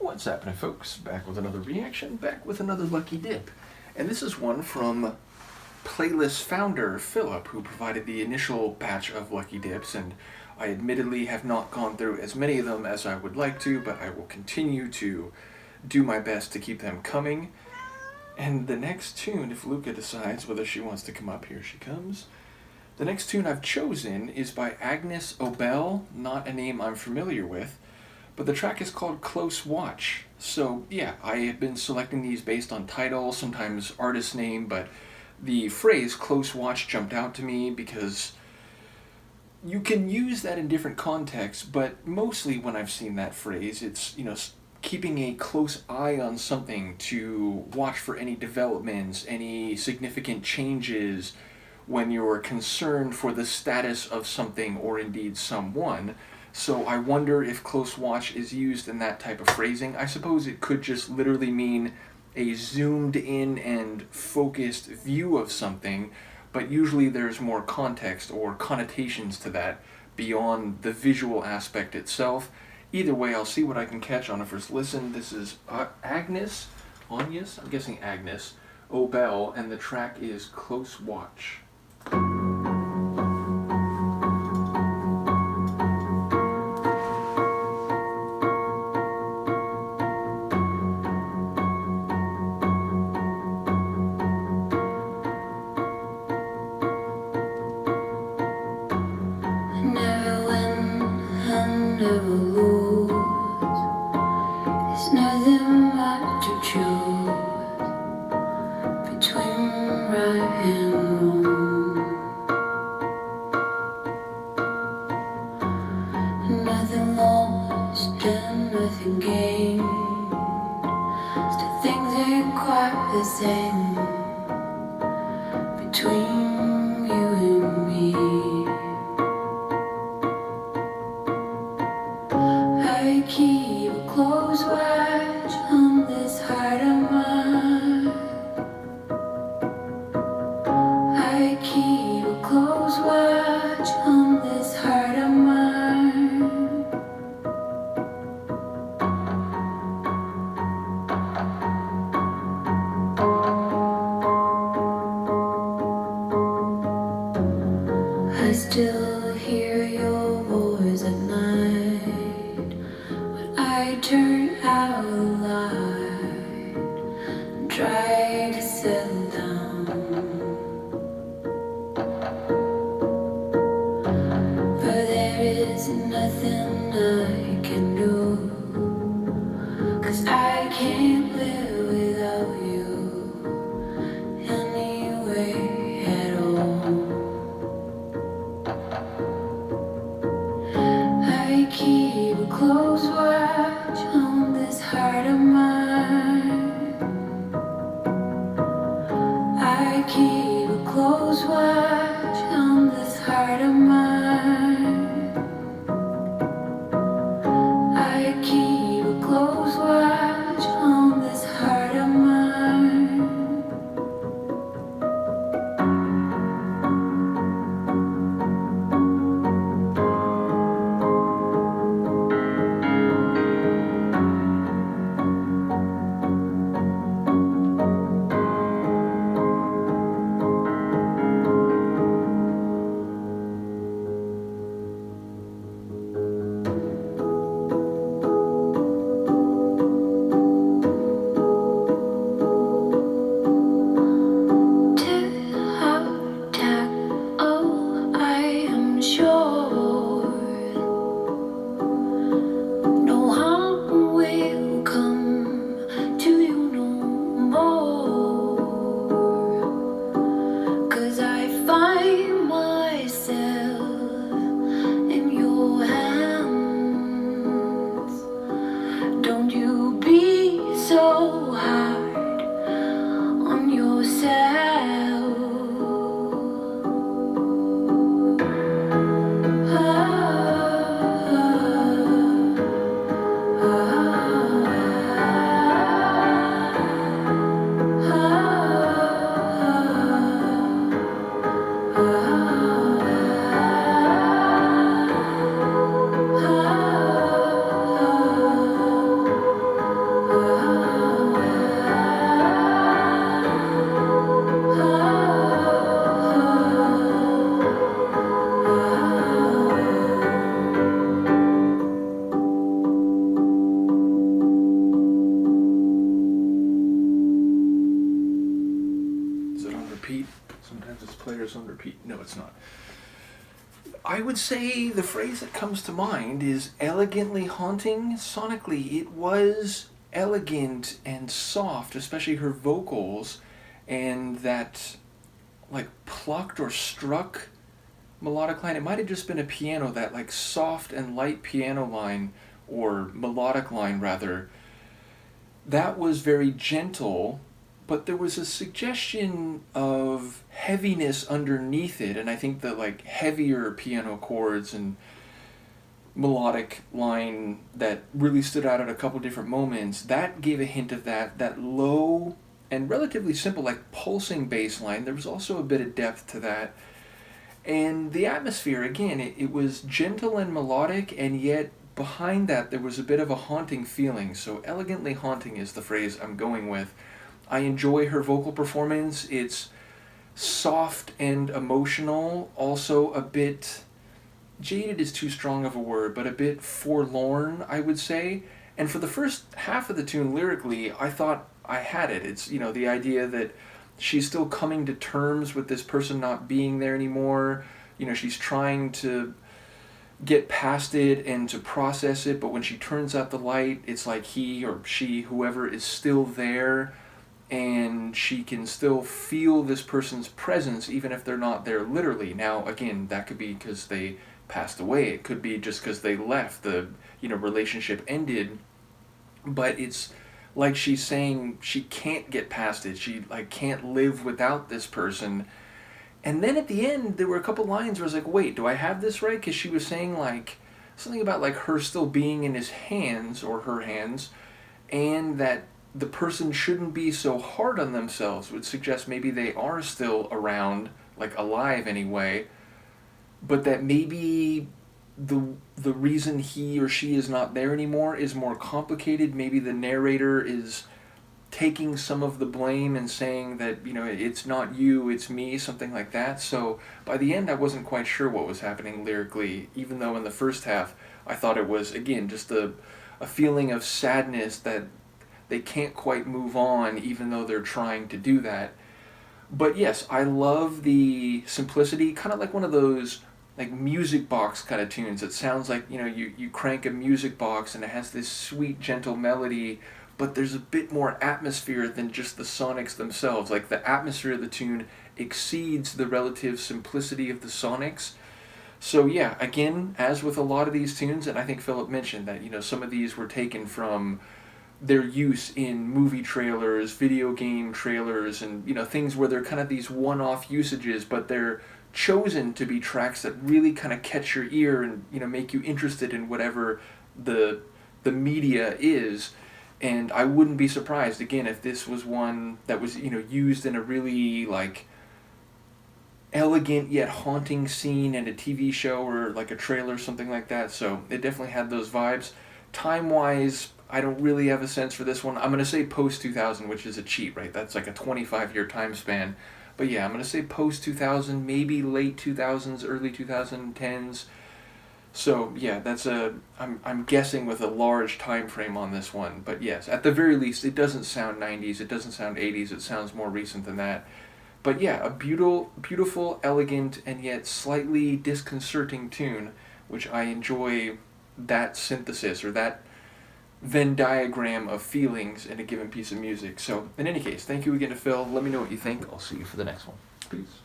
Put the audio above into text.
What's happening, folks? Back with another reaction, back with another lucky dip. And this is one from Playlist founder Philip, who provided the initial batch of lucky dips, and I admittedly have not gone through as many of them as I would like to, but I will continue to do my best to keep them coming. And the next tune, if Luca decides whether she wants to come up, here she comes. The next tune I've chosen is by Agnes Obel, not a name I'm familiar with, but the track is called Close Watch. So yeah, I have been selecting these based on title, sometimes artist name, but the phrase Close Watch jumped out to me because you can use that in different contexts, but mostly when I've seen that phrase, it's, keeping a close eye on something to watch for any developments, any significant changes, when you're concerned for the status of something or indeed someone. So I wonder if close watch is used in that type of phrasing. I suppose it could just literally mean a zoomed in and focused view of something, but usually there's more context or connotations to that beyond the visual aspect itself. Either way, I'll see what I can catch on a first listen. This is Agnes Obel, and the track is Close Watch. Never lose. There's nothing but to choose between right and wrong. Nothing lost and nothing gained. Still things ain't quite the same between you and me. I keep a close watch on this heart of mine. I keep a close watch on this heart of mine. I still hear your voice at night. I turn out the light and try to settle down, but there is nothing I can do, 'cause I can't live without you anyway at all. I keep a close watch on this heart of mine. I keep a close watch on this heart of mine. I keep a close watch on this heart of mine. Don't you be so hard on yourself. always on repeat. No, it's not. I would say the phrase that comes to mind is elegantly haunting. Sonically, it was elegant and soft, especially her vocals, and that like plucked or struck melodic line. It might have just been a piano, that like soft and light piano line, or melodic line rather. That was very gentle, but there was a suggestion of heaviness underneath it, and I think that like heavier piano chords and melodic line that really stood out at a couple different moments, that gave a hint of that low and relatively simple like pulsing bass line. There was also a bit of depth to that. And the atmosphere, again, it was gentle and melodic, and yet behind that there was a bit of a haunting feeling. So elegantly haunting is the phrase I'm going with. I enjoy her vocal performance. It's soft and emotional, also a bit, jaded is too strong of a word, but a bit forlorn, I would say. And for the first half of the tune lyrically, I thought I had it. It's, the idea that she's still coming to terms with this person not being there anymore. She's trying to get past it and to process it, but when she turns out the light, it's like he or she, whoever, is still there, and she can still feel this person's presence even if they're not there literally. Now, again, that could be because they passed away. It could be just because they left, the relationship ended, but it's like she's saying she can't get past it. She like can't live without this person. And then at the end, there were a couple lines where I was like, wait, do I have this right? Because she was saying like something about like her still being in his hands or her hands, and that the person shouldn't be so hard on themselves, would suggest maybe they are still around, like alive anyway, but that maybe the reason he or she is not there anymore is more complicated. Maybe the narrator is taking some of the blame and saying that, it's not you, it's me, something like that. So by the end, I wasn't quite sure what was happening lyrically, even though in the first half, I thought it was, again, just a feeling of sadness that they can't quite move on, even though they're trying to do that. But yes, I love the simplicity, kind of like one of those like music box kind of tunes. It sounds like, you crank a music box and it has this sweet, gentle melody, but there's a bit more atmosphere than just the sonics themselves. Like the atmosphere of the tune exceeds the relative simplicity of the sonics. So yeah, again, as with a lot of these tunes, and I think Philip mentioned that, some of these were taken from their use in movie trailers, video game trailers, and things where they're kind of these one-off usages, but they're chosen to be tracks that really kind of catch your ear and make you interested in whatever the media is. And I wouldn't be surprised again if this was one that was used in a really like elegant yet haunting scene in a TV show or like a trailer or something like that. So it definitely had those vibes. Time wise, I don't really have a sense for this one. I'm going to say post 2000, which is a cheat, right? That's like a 25-year time span. But yeah, I'm going to say post 2000, maybe late 2000s, early 2010s. So yeah, I'm guessing with a large time frame on this one. But yes, at the very least, it doesn't sound 90s, it doesn't sound 80s, it sounds more recent than that. But yeah, a beautiful, elegant, and yet slightly disconcerting tune, which I enjoy that synthesis or that Venn diagram of feelings in a given piece of music. So in any case, thank you again to Phil. Let me know what you think. I'll see you for the next one. Peace.